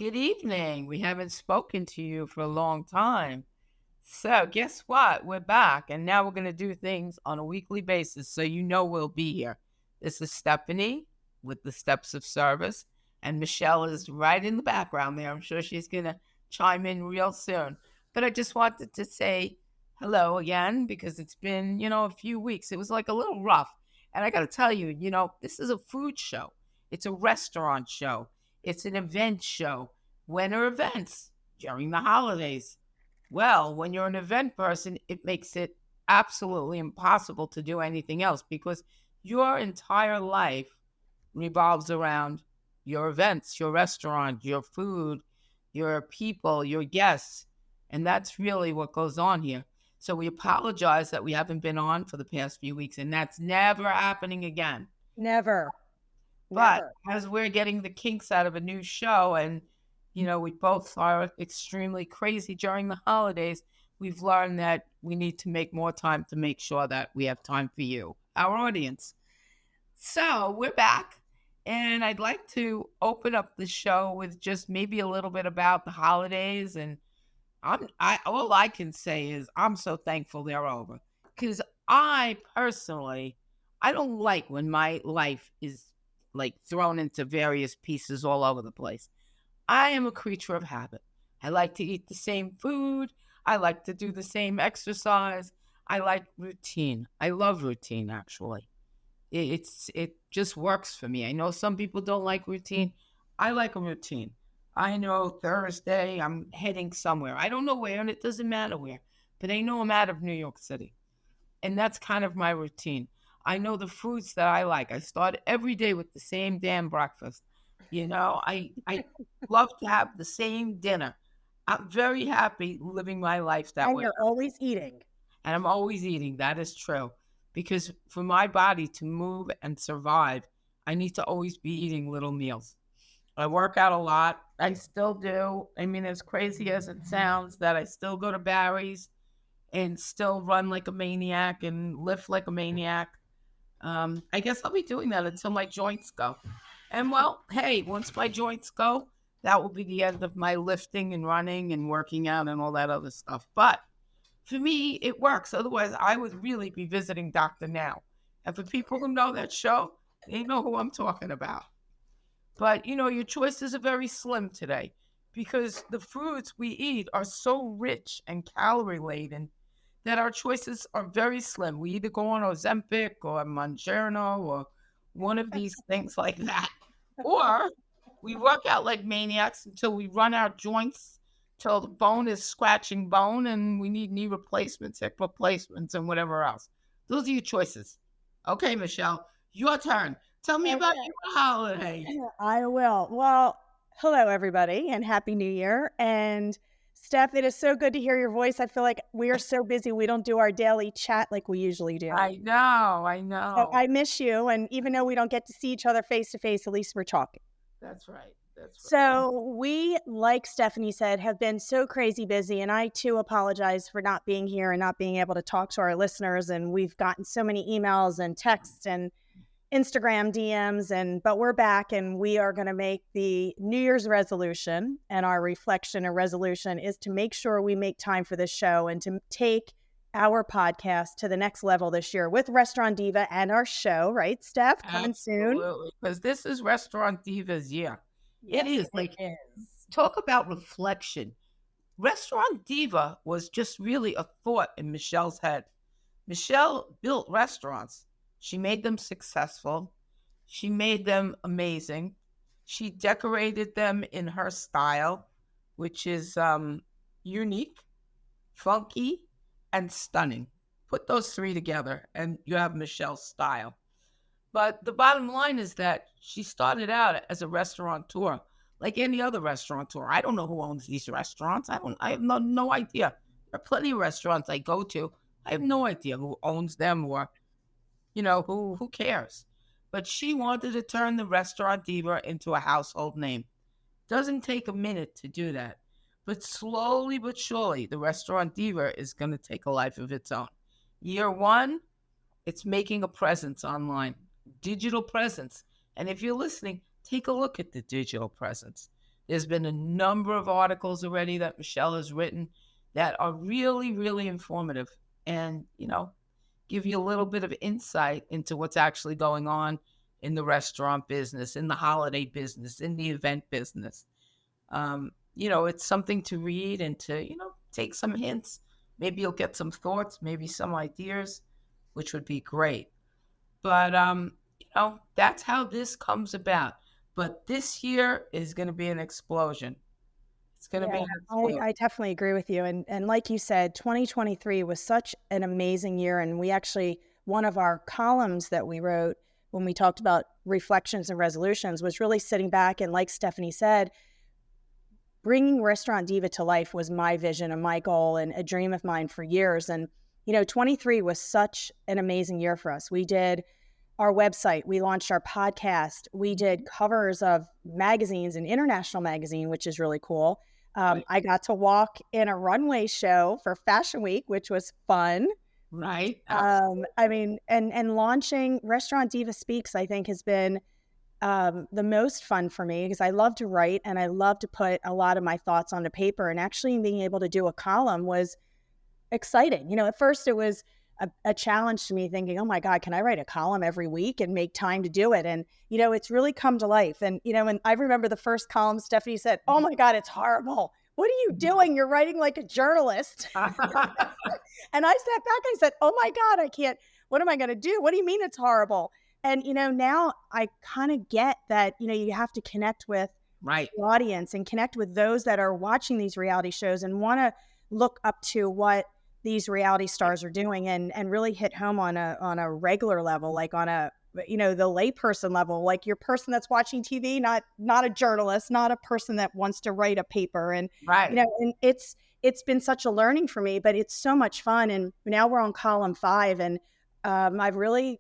Good evening. We haven't spoken to you for a long time. So, guess what? We're back, and now we're going to do things on a weekly basis so you know we'll be here. This is Stephanie with the Steps of Service, and Michelle is right in the background there. I'm sure she's going to chime in real soon. But I just wanted to say hello again because it's been, a few weeks. It was like a little rough. And I got to tell you, this is a food show, it's a restaurant show, it's an event show. When are events? During the holidays. Well, when you're an event person, it makes it absolutely impossible to do anything else because your entire life revolves around your events, your restaurant, your food, your people, your guests. And that's really what goes on here. So we apologize that we haven't been on for the past few weeks, and that's never happening again. Never. But Never. as we're getting the kinks out of a new show, and we both are extremely crazy during the holidays, we've learned that we need to make more time to make sure that we have time for you, our audience. So we're back, and I'd like to open up the show with just maybe a little bit about the holidays. And all I can say is I'm so thankful they're over because I personally, I don't like when my life is like thrown into various pieces all over the place. I am a creature of habit. I like to eat the same food. I like to do the same exercise. I like routine. I love routine, actually. It just works for me. I know some people don't like routine. I like a routine. I know Thursday I'm heading somewhere. I don't know where, and it doesn't matter where, but I know I'm out of New York City, and that's kind of my routine. I know the foods that I like. I start every day with the same damn breakfast. I love to have the same dinner. I'm very happy living my life that And way. you're always eating. And I'm always eating. That is true. Because for my body to move and survive, I need to always be eating little meals. I work out a lot. I still do. I mean, as crazy as it sounds, that I still go to Barry's and still run like a maniac and lift like a maniac. I guess I'll be doing that until my joints go. And well, hey, once my joints go, that will be the end of my lifting and running and working out and all that other stuff. But for me, it works. Otherwise, I would really be visiting Dr. Now. And for people who know that show, they know who I'm talking about. But your choices are very slim today because the foods we eat are so rich and calorie laden that our choices are very slim. We either go on Ozempic or Mounjaro or one of these things like that, or we work out like maniacs until we run our joints till the bone is scratching bone and we need knee replacements, hip replacements, and whatever else. Those are your choices. Okay, Michelle, your turn. Tell me about Okay. your holiday. I will. Well, hello, everybody, and Happy New Year. And Steph, it is so good to hear your voice. I feel like we are so busy. We don't do our daily chat like we usually do. I know, I So know. I miss you. And even though we don't get to see each other face to face, at least we're talking. That's right. That's right. So we, like Stephanie said, have been so crazy busy. And I too apologize for not being here and not being able to talk to our listeners. And we've gotten so many emails and texts and Instagram DMs, but we're back and we are going to make the New Year's resolution, and our reflection and resolution is to make sure we make time for this show and to take our podcast to the next level this year with Restaurant Diva and our show, right, Steph? Coming soon. Absolutely. Because this is Restaurant Divas year. It Yes, is it like, is. talk about reflection. Restaurant Diva was just really a thought in Michelle's head. Michelle built restaurants. She made them successful. She made them amazing. She decorated them in her style, which is unique, funky, and stunning. Put those three together, and you have Michelle's style. But the bottom line is that she started out as a restaurateur, like any other restaurateur. I don't know who owns these restaurants. I have no idea. There are plenty of restaurants I go to. I have no idea who owns them or, who cares. But she wanted to turn the restaurant diva into a household name. Doesn't take a minute to do that. But slowly but surely, the restaurant diva is going to take a life of its own. Year one, it's making a presence online, digital presence. And if you're listening, take a look at the digital presence. There's been a number of articles already that Michelle has written that are really, really informative and, give you a little bit of insight into what's actually going on in the restaurant business, in the holiday business, in the event business. It's something to read and to, take some hints. Maybe you'll get some thoughts, maybe some ideas, which would be great. But that's how this comes about. But this year is going to be an explosion. It's going to Yeah, be an explosion. I definitely agree with you. And like you said, 2023 was such an amazing year. And we actually, one of our columns that we wrote when we talked about reflections and resolutions was really sitting back. And like Stephanie said, bringing Restaurant Diva to life was my vision and my goal and a dream of mine for years. And, 23 was such an amazing year for us. We did our website, we launched our podcast, we did covers of magazines and international magazine, which is really cool. Right. I got to walk in a runway show for Fashion Week, which was fun. Right. Absolutely. I mean, and launching Restaurant Diva Speaks, I think, has been the most fun for me because I love to write and I love to put a lot of my thoughts onto paper. And actually being able to do a column was exciting. At first it was a challenge to me thinking, oh my God, can I write a column every week and make time to do it? And, it's really come to life. And, and I remember the first column, Stephanie said, oh my God, it's horrible. What are you doing? You're writing like a journalist. And I sat back, I said, oh my God, I can't, what am I going to do? What do you mean it's horrible? And, now I kind of get that, you have to connect with Right. the audience and connect with those that are watching these reality shows and want to look up to what these reality stars are doing and really hit home on a regular level, like on a, the layperson level, like your person that's watching TV, not a journalist, not a person that wants to write a paper. And, Right. and it's been such a learning for me, but it's so much fun. And now we're on column 5 and I've really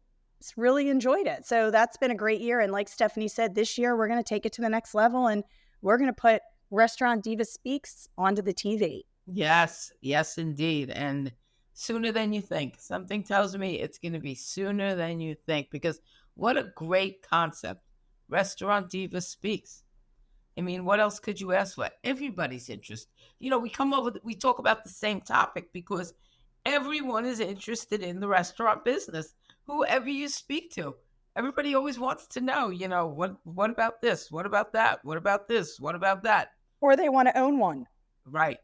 enjoyed it. So that's been a great year. And like Stephanie said, this year we're going to take it to the next level and we're going to put Restaurant Diva Speaks onto the TV. Yes. Yes, indeed. And sooner than you think. Something tells me it's going to be sooner than you think because what a great concept. Restaurant Diva Speaks. I mean, what else could you ask for? Everybody's interest. We talk about the same topic because everyone is interested in the restaurant business. Whoever you speak to, everybody always wants to know, what about this? What about that? What about this? What about that? Or they want to own one. Right.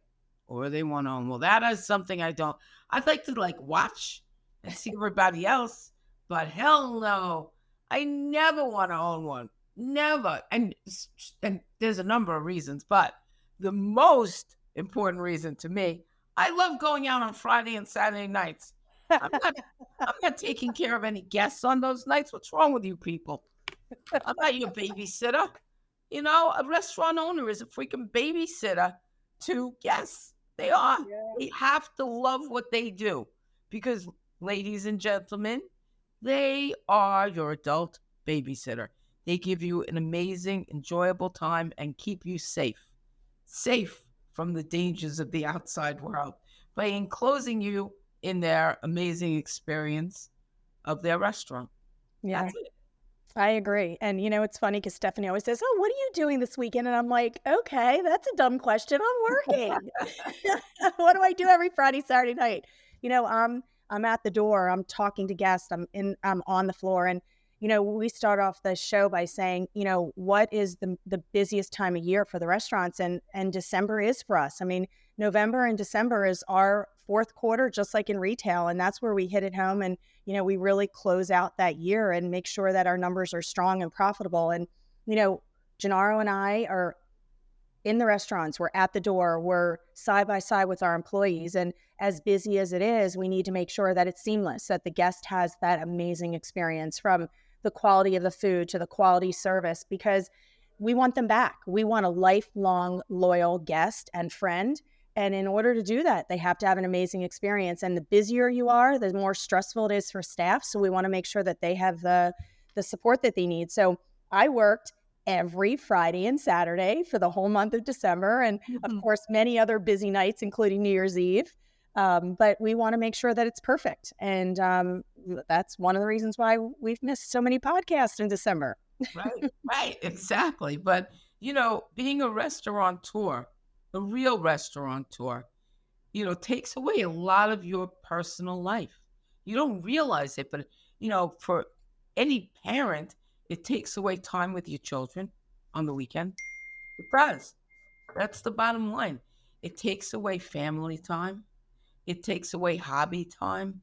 Or they want to own. Well, that is something I'd like to watch and see everybody else, but hell no. I never want to own one. Never. And there's a number of reasons, but the most important reason to me, I love going out on Friday and Saturday nights. I'm not I'm not taking care of any guests on those nights. What's wrong with you people? I'm not your babysitter. A restaurant owner is a freaking babysitter to guests. They are. Yeah. They have to love what they do because, ladies and gentlemen, they are your adult babysitter. They give you an amazing, enjoyable time and keep you safe from the dangers of the outside world by enclosing you in their amazing experience of their restaurant. Yeah, That's it. I agree. And it's funny because Stephanie always says, oh, what are you doing this weekend? And I'm like, okay, that's a dumb question. I'm working. What do I do every Friday, Saturday night? I'm at the door, I'm talking to guests, I'm on the floor. And, we start off the show by saying, what is the busiest time of year for the restaurants? And December is for us. I mean, November and December is our fourth quarter, just like in retail. And that's where we hit it home. And, we really close out that year and make sure that our numbers are strong and profitable. And, Gennaro and I are in the restaurants, we're at the door, we're side by side with our employees. And as busy as it is, we need to make sure that it's seamless, that the guest has that amazing experience from the quality of the food to the quality service, because we want them back. We want a lifelong loyal guest and friend. And in order to do that, they have to have an amazing experience. And the busier you are, the more stressful it is for staff. So we want to make sure that they have the support that they need. So I worked every Friday and Saturday for the whole month of December. And of course, many other busy nights, including New Year's Eve. But we want to make sure that it's perfect. And that's one of the reasons why we've missed so many podcasts in December. Right, right, exactly. But Being a restaurateur, a real restaurateur, takes away a lot of your personal life. You don't realize it, but, for any parent, it takes away time with your children on the weekend. It does. That's the bottom line. It takes away family time. It takes away hobby time.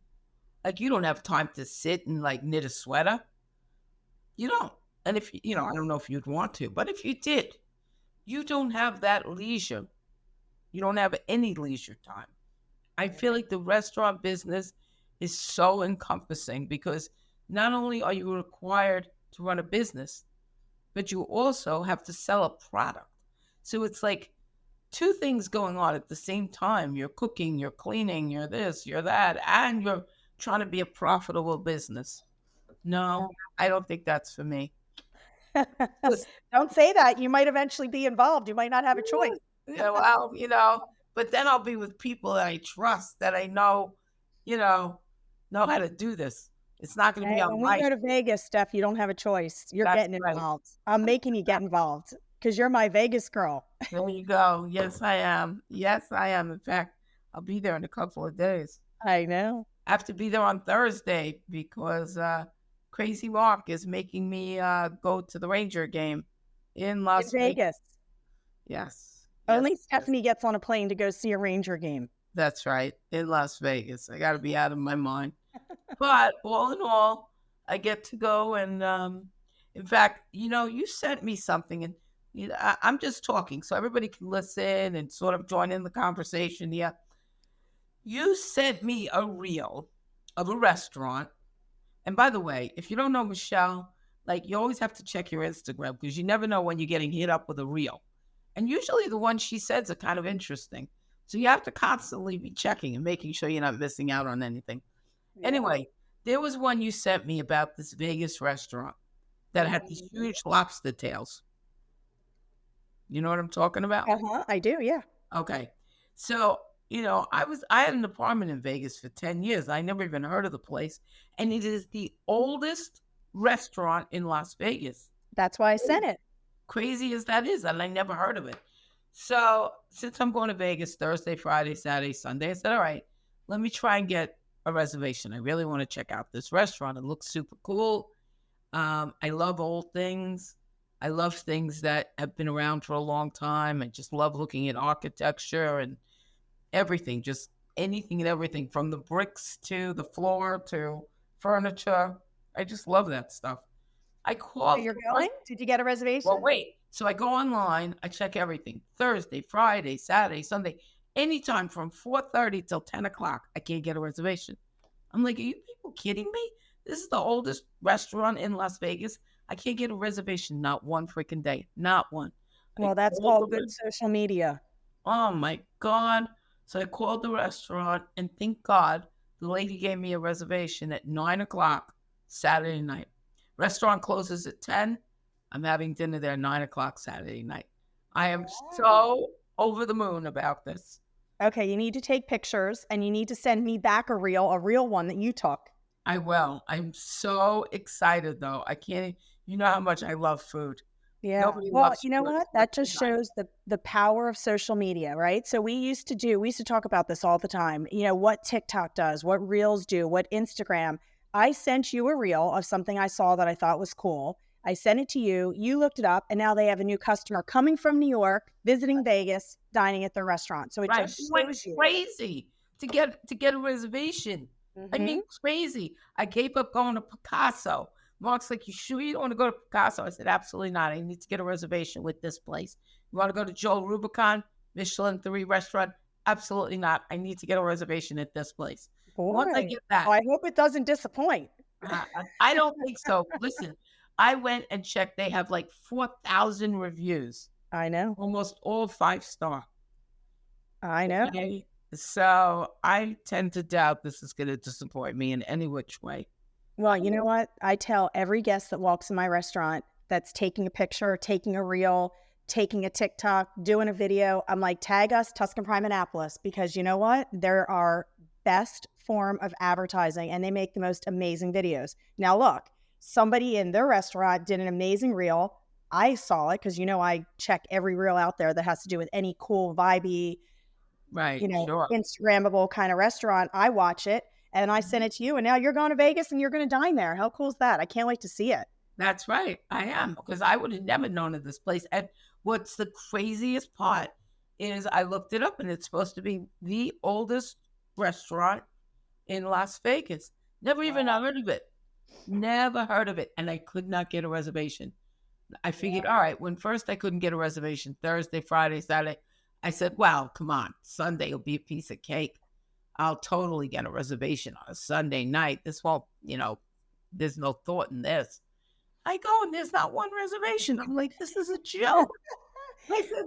Like, you don't have time to sit and, like, knit a sweater. You don't. And if I don't know if you'd want to, but if you did, you don't have that leisure. You don't have any leisure time. I feel like the restaurant business is so encompassing because not only are you required to run a business, but you also have to sell a product. So it's like two things going on at the same time. You're cooking, you're cleaning, you're this, you're that, and you're trying to be a profitable business. No, I don't think that's for me. Listen, Don't say that. You might eventually be involved. You might not have a choice. yeah, well, but then I'll be with people that I trust, that I you know, know how to do this. It's not going to Hey, be on when we my. go to Vegas, Steph, you don't have a choice. You're That's getting right. involved. I'm making you get involved because you're my Vegas girl. There you go. Yes, I am. Yes, I am. In fact, I'll be there in a couple of days. I know. I have to be there on Thursday because Crazy Mark is making me go to the Ranger game in In Las Vegas. Vegas. Yes, yes, Only yes. Stephanie gets on a plane to go see a Ranger game. That's right. In Las Vegas. I got to be out of my mind. But all in all, I get to go. And in fact, you sent me something, and I'm just talking so everybody can listen and sort of join in the conversation. Yeah. You sent me a reel of a restaurant. And by the way, if you don't know Michelle, like, you always have to check your Instagram because you never know when you're getting hit up with a reel. And usually the ones she says are kind of interesting. So you have to constantly be checking and making sure you're not missing out on anything. Yeah. Anyway, there was one you sent me about this Vegas restaurant that had these Mhm. huge lobster tails. You know what I'm talking about? Uh-huh. I do. Yeah. Okay. So, I had an apartment in Vegas for 10 years. I never even heard of the place. And it is the oldest restaurant in Las Vegas. That's why I sent it. Crazy as that is, and I never heard of it. So, since I'm going to Vegas Thursday, Friday, Saturday, Sunday, I said, all right, let me try and get a reservation. I really want to check out this restaurant. It looks super cool. I love old things. I love things that have been around for a long time. I just love looking at architecture and everything, just anything and everything from the bricks to the floor to furniture. I just love that stuff. I So called you're the going? Did you get a well, reservation? wait. So I go online, I check everything. Thursday, Friday, Saturday, Sunday, anytime from 4:30 till 10 o'clock. I can't get a reservation. I'm like, are you people kidding me? This is the oldest restaurant in Las Vegas. I can't get a reservation, not one freaking day. Not one. I Well, that's called all the good social media. Oh my God. So I called the restaurant, and thank God the lady gave me a reservation at 9 o'clock Saturday night. Restaurant closes at 10. I'm having dinner there 9 o'clock Saturday night. I am Wow. so over the moon about this. Okay, you need to take pictures and you need to send me back a real one that you took. I will. I'm so excited though. I can't, you know how much I love food. Yeah. Nobody Well, loves you know food as what? much That just as I shows the power of social media, right? So we used to talk about this all the time. You know, what TikTok does, what Reels do, what Instagram. I sent you a reel of something I saw that I thought was cool. I sent it to you. You looked it up, and now they have a new customer coming from New York, visiting Vegas, dining at their restaurant. So it Right. just He went shows you. crazy to get a reservation. I Hmm. mean, crazy. I gave up going to Picasso. Mark's like, you sure you don't want to go to Picasso? I said, absolutely not. I need to get a reservation with this place. You want to go to Joe Rubicon, Michelin 3 restaurant? Absolutely not. I need to get a reservation at this place. Once I Boy. get that, Well, I hope it doesn't disappoint. I don't think so. Listen, I went and checked. They have like 4,000 reviews, I know. almost all 5 star. I know. Okay. So I tend to doubt this is going to disappoint me in any which way. Well, you know what? I tell every guest that walks in my restaurant that's taking a picture, taking a reel, taking a TikTok, doing a video, I'm like, tag us Tuscan Prime Annapolis because you know what? They're our best form of advertising and they make the most amazing videos. Now, look, somebody in their restaurant did an amazing reel. I saw it because I check every reel out there that has to do with any cool, vibey, Right. Sure. Instagrammable kind of restaurant. I watch it and I send Mhm. it to you, and now you're going to Vegas and you're going to dine there. How cool is that? I can't wait to see it. That's right. I am, because I would have never known of this place. And what's the craziest part is I looked it up and it's supposed to be the oldest restaurant in Las Vegas. Never even Wow. heard of it. Never heard of it. And I could not get a reservation. I figured, all right, when first I couldn't get a reservation, Thursday, Friday, Saturday, I said, well, come on, Sunday will be a piece of cake. I'll totally get a reservation on a Sunday night. This won't, there's no thought in this. I go and there's not one reservation. I'm like, this is a joke. I said,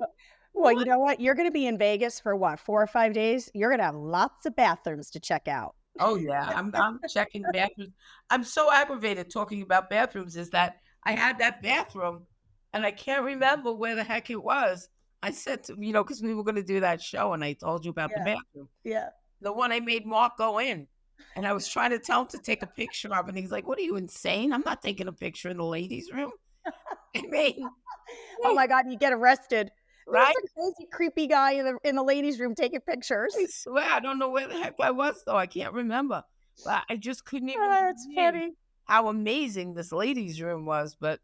Well, you what? know what? You're going to be in Vegas for what, 4 or 5 days? You're going to have lots of bathrooms to check out. Oh yeah, I'm checking bathrooms. I'm so aggravated talking about bathrooms is that I had that bathroom and I can't remember where the heck it was. I said to, because we were going to do that show and I told you about the Yeah. bathroom, Yeah. the one I made Mark go in. And I was trying to tell him to take a picture of it. And he's like, what are you, insane? I'm not taking a picture in the ladies' room. I mean, Oh my God, you get arrested. There's right? a crazy, creepy guy in the ladies' room taking I pictures. swear, I don't know where the heck I was, though. I can't remember. But I just couldn't even Oh, that's believe funny. how amazing this ladies' room was. But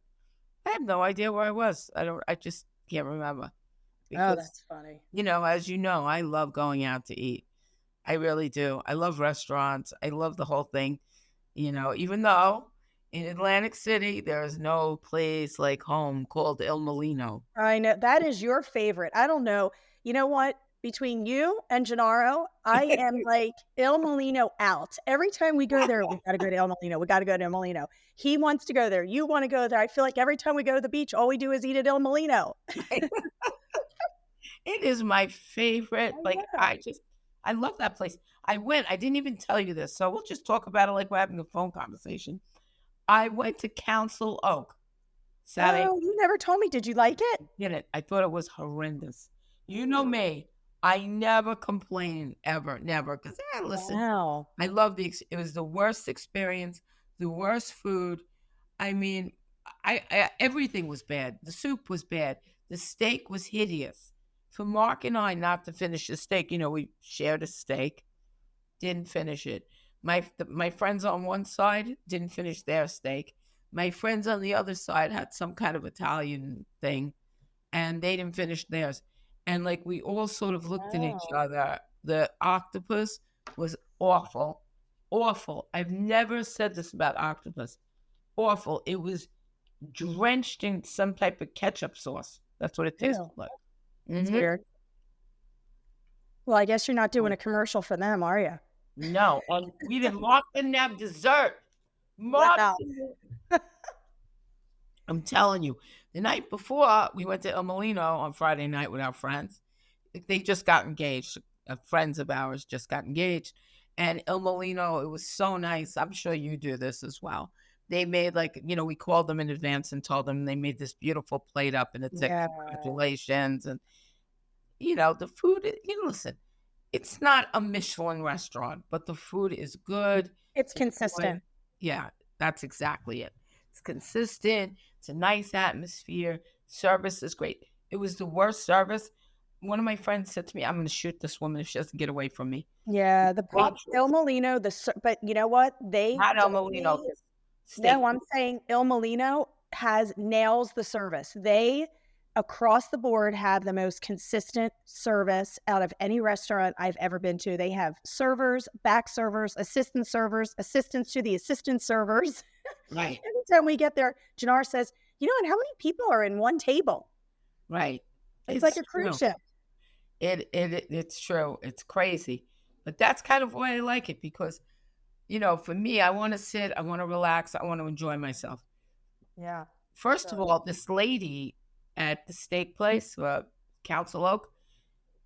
I have no idea where I was. I just can't remember Oh, because, that's funny. as you know, I love going out to eat. I really do. I love restaurants. I love the whole thing. Even though in Atlantic City, there is no place like home called El Molino. I know that is your favorite. I don't know. You know what? Between you and Gennaro, I am like Il Molino out. Every time we go there, we gotta go to Il Molino. We gotta go to Il Molino. He wants to go there. You want to go there. I feel like every time we go to the beach, all we do is eat at Il Molino. It is my favorite. I Like, know. I love that place. I went, I didn't even tell you this, so we'll just talk about it like we're having a phone conversation. I went to Council Oak Saturday. Oh, you never told me. Did you like it? Did it. I thought it was horrendous. You know me. I never complain ever, never. Because listen, Wow. I love it was the worst experience, the worst food. I mean, everything was bad. The soup was bad. The steak was hideous. For Mark and I not to finish the steak, we shared a steak, didn't finish it. My friends on one side didn't finish their steak. My friends on the other side had some kind of Italian thing, and they didn't finish theirs. And like we all sort of looked at each Wow. other. The octopus was awful, awful. I've never said this about octopus. Awful. It was drenched in some type of ketchup sauce. That's what it tasted Ew. like. That's Mhm. weird. Well, I guess you're not doing a commercial for them, are you? No, and we didn't. Mark didn't have dessert. Mark, Wow. I'm telling you, the night before we went to El Molino on Friday night with our friends. They just got engaged. Friends of ours just got engaged, and El Molino. It was so nice. I'm sure you do this as well. They made we called them in advance and told them they made this beautiful plate up, and it said Yeah. congratulations, and the food. Listen, it's not a Michelin restaurant, but the food is good. It's It's good. consistent. Yeah, that's exactly it. It's consistent. It's a nice atmosphere. Service is great. It was the worst service. One of my friends said to me, "I'm going to shoot this woman if she doesn't get away from me." Yeah, the prop Il Waitress, Molino, but you know what? not El Molino, this No, steak. I'm saying Il Molino has nails the service. They, across the board, have the most consistent service out of any restaurant I've ever been to. They have servers, back servers, assistants to the assistant servers. Right, Every time we get there, Jannar says, and how many people are in one table? right. It's like It's a cruise true. ship. It's true. It's crazy, but that's kind of why I like it because for me, I want to sit, I want to relax, I want to enjoy myself. Yeah. First of Sure. all, this lady at the steak place, Council Oak,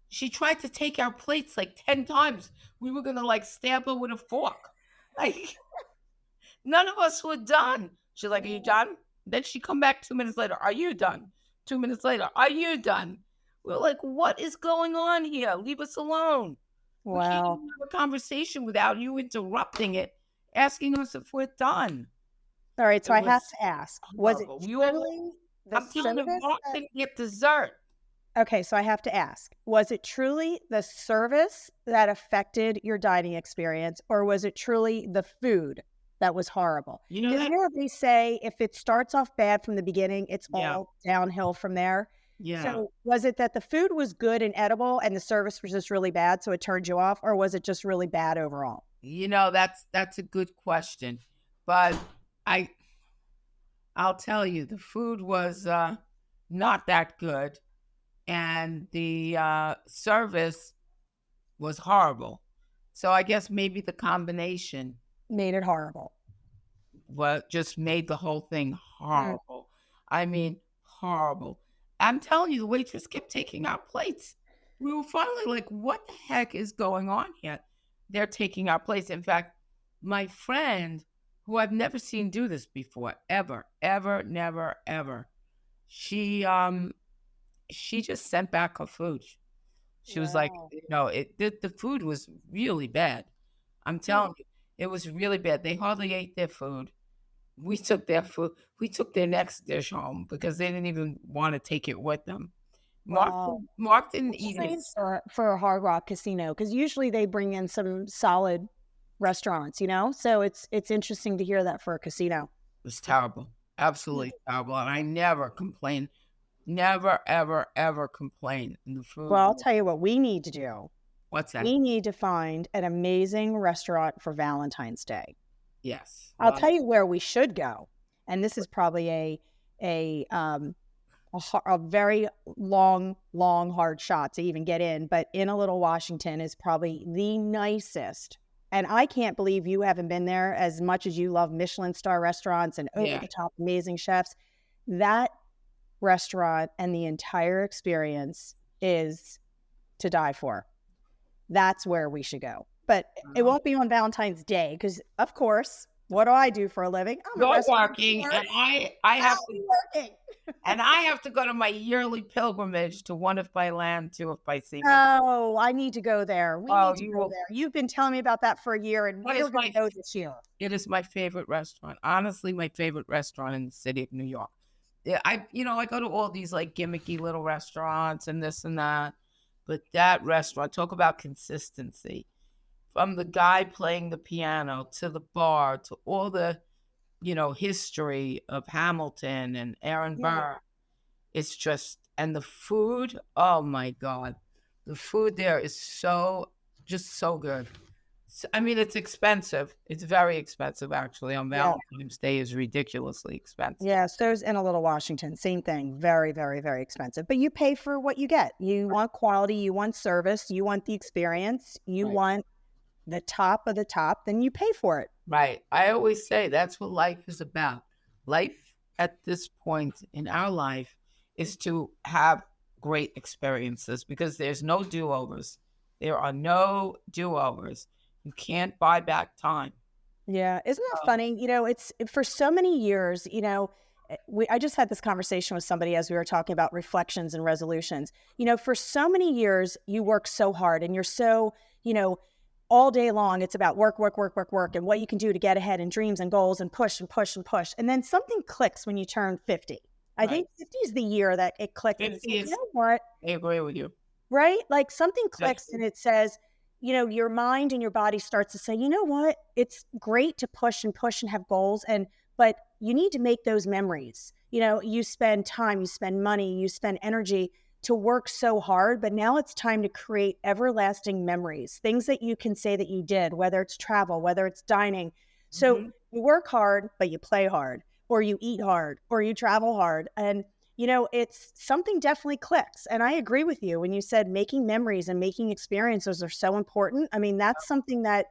she tried to take our plates like 10 times. We were gonna like stab her with a fork. Like none of us were done. She's like, "Are you done?" Then she come back 2 minutes later. "Are you done?" 2 minutes later, "Are you done?" We're like, "What is going on here? Leave us alone. We can't Wow. even have a conversation without you interrupting it, asking us if we're done." All right, so It I have was to ask, was it horrible. We all truly The I'm telling you, service Mark didn't get dessert. Okay, so I have to ask, was it truly the service that affected your dining experience, or was it truly the food that was horrible? You know Because that? you know how they say if it starts off bad from the beginning, it's Yeah, all downhill from there? yeah. So was it that the food was good and edible and the service was just really bad, so it turned you off, or was it just really bad overall? That's a good question, but I I'll tell you, the food was not that good, and the service was horrible. So I guess maybe the combination Made it horrible. what just made the whole thing Mm. horrible. I mean, horrible. I'm telling you, the waitress kept taking our plates. We were finally like, what the heck is going on here? They're taking our plates. In fact, my friend, who I've never seen do this before, ever, ever, never, ever, she just sent back her food. She was like, Wow. the food was really bad. I'm Hmm. telling you, it was really bad. They hardly ate their food. We took their food. We took their next dish home because they didn't even want to take it with them. Wow. Mark didn't That's eat it. strange for a Hard Rock casino because usually they bring in some solid restaurants, you know? So it's interesting to hear that for a casino. It was terrible, absolutely terrible, and I never complain. Never, ever, ever complain. And the food Well, I'll was tell you what we need to do. what's that? We need to find an amazing restaurant for Valentine's Day. Yes. I'll Well, tell you where we should go. And this is probably a a very long, hard shot to even get in. But In a Little Washington is probably the nicest. And I can't believe you haven't been there as much as you love Michelin star restaurants and over yeah. the top amazing chefs. That restaurant and the entire experience is to die for. That's where we should go. But it Wow. won't be on Valentine's Day because, of course, what do I do for a living? I'm a You're working, restaurateur. and I have I'll to be working. and I have to go to my yearly pilgrimage to one if by land, two if by sea. Oh, I need to go there. We Oh, need to you go will. there. You've been telling me about that for a year, and What we're is going to my go this year. It is my favorite restaurant. Honestly, my favorite restaurant in the city of New York. Yeah, I go to all these like gimmicky little restaurants and this and that, but that restaurant, talk about consistency. From the guy playing the piano to the bar to all the, history of Hamilton and Aaron Yeah. Burr. It's just and the food, oh my God. The food there is just so good. I mean, it's expensive. It's very expensive, actually. On Yeah. Valentine's Day is ridiculously expensive. Yeah. There's In a Little Washington. Same thing. Very, very, very expensive. But you pay for what you get. You want quality. You want service. You want the experience. You Right. want the top of the top. Then you pay for it. Right. I always say that's what life is about. Life at this point in our life is to have great experiences because there's no do overs. There are no do overs. You can't buy back time. Yeah, isn't that So, funny? It's for so many years, I just had this conversation with somebody as we were talking about reflections and resolutions. For so many years, you work so hard and you're so, all day long, it's about work, work, work, work, work, and what you can do to get ahead and dreams and goals and push and push and push. And then something clicks when you turn 50. I right. think 50 is the year that it clicks and it 50 says, you is, know what? I agree with you. Right? Like something Just, clicks and it says, your mind and your body starts to say, you know what? It's great to push and have goals but you need to make those memories. You spend time, you spend money, you spend energy to work so hard, but now it's time to create everlasting memories, things that you can say that you did, whether it's travel, whether it's dining. So mhm, you work hard, but you play hard, or you eat hard, or you travel hard. And it's something definitely clicks. And I agree with you when you said making memories and making experiences are so important. I mean, that's something that,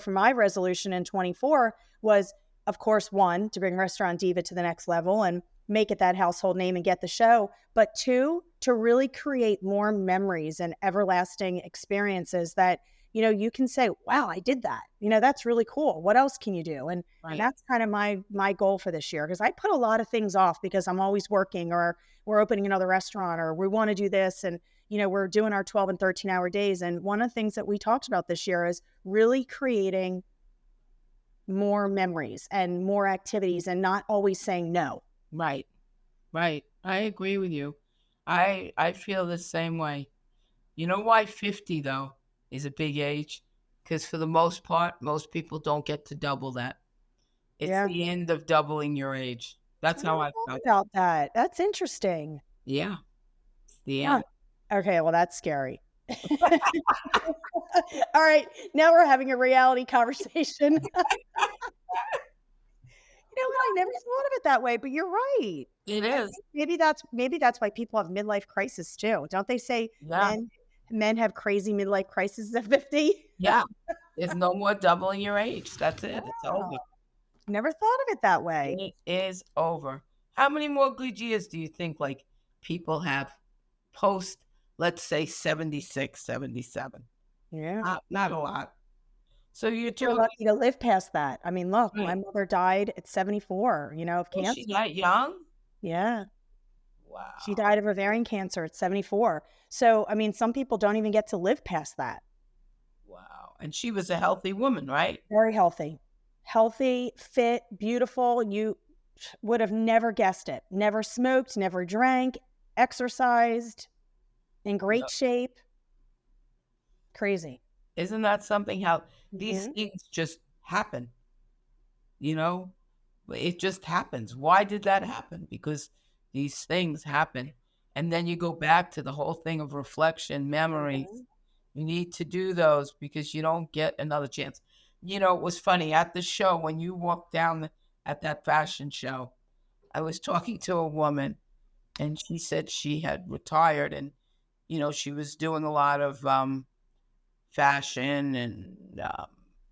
for my resolution in 24 was, of course, one, to bring Restaurant Diva to the next level and make it that household name and get the show. But two, to really create more memories and everlasting experiences that, you can say, wow, I did that. That's really cool. What else can you do? And right. that's kind of my goal for this year because I put a lot of things off because I'm always working or we're opening another restaurant or we want to do this and we're doing our 12 and 13-hour days. And one of the things that we talked about this year is really creating more memories and more activities and not always saying no. Right. Right. I agree with you. I feel the same way. You know why 50 though is a big age? Because for the most part, most people don't get to double that. It's Yeah. the end of doubling your age. That's I how never I thought felt. about that. That's interesting. Yeah, it's the Huh. end. Okay, well, that's scary. All right, now we're having a reality conversation. You know what? I never thought of it that way, but you're right. It I is. think maybe that's why people have midlife crisis too. Don't they say Yeah, men have crazy midlife crises at 50? yeah. There's no more doubling your age. That's it. It's Wow. over. Never thought of it that way. It is over. How many more good years do you think like people have post, let's say 76, 77? Yeah. Not a lot. So you're You're talking, lucky to live past that. I mean, look, my right. mother died at 74, of Oh, she's cancer. that young? Yeah. She Wow. died of ovarian cancer at 74. So, I mean, some people don't even get to live past that. Wow. And she was a healthy woman, right? Very healthy. Healthy, fit, beautiful. You would have never guessed it. Never smoked, never drank, exercised, in great Yep. shape. Crazy. Isn't that something how these Mhm. things just happen, you know? It just happens. Why did that happen? Because these things happen. And then you go back to the whole thing of reflection, memories. Mhm. You need to do those because you don't get another chance. It was funny at the show when you walked down at that fashion show. I was talking to a woman and she said she had retired and she was doing a lot of fashion and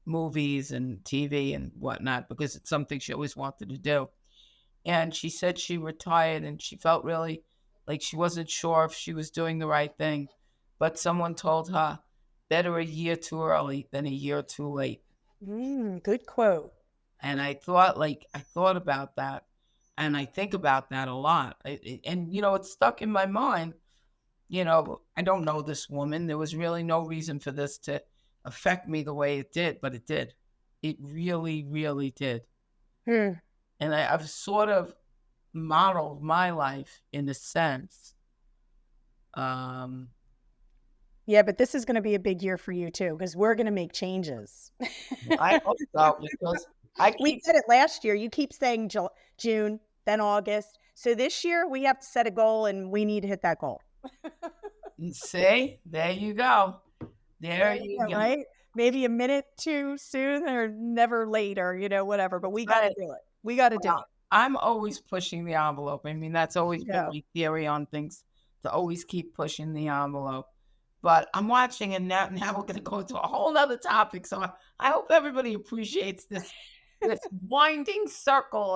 movies and TV and whatnot because it's something she always wanted to do. And she said she retired and she felt really like she wasn't sure if she was doing the right thing. But someone told her, better a year too early than a year too late. Good quote. And I thought about that. And I think about that a lot. It's stuck in my mind. I don't know this woman. There was really no reason for this to affect me the way it did, but it did. It really, really did. Hmm. And I've sort of modeled my life in a sense. Um, Yeah, but this is going to be a big year for you too, because we're going to make changes. I hope so because I We keep said it last year. You keep saying June, then August. So this year we have to set a goal and we need to hit that goal. say, there you go. There There you you go, go. right? Maybe a minute too soon or never late or, whatever, but we got to Right. do it. We got to do Well, it. I'm always pushing the envelope. I mean, that's always been Yeah. my theory on things to always keep pushing the envelope. But I'm watching, and now we're going to go into a whole other topic. So I hope everybody appreciates this winding circle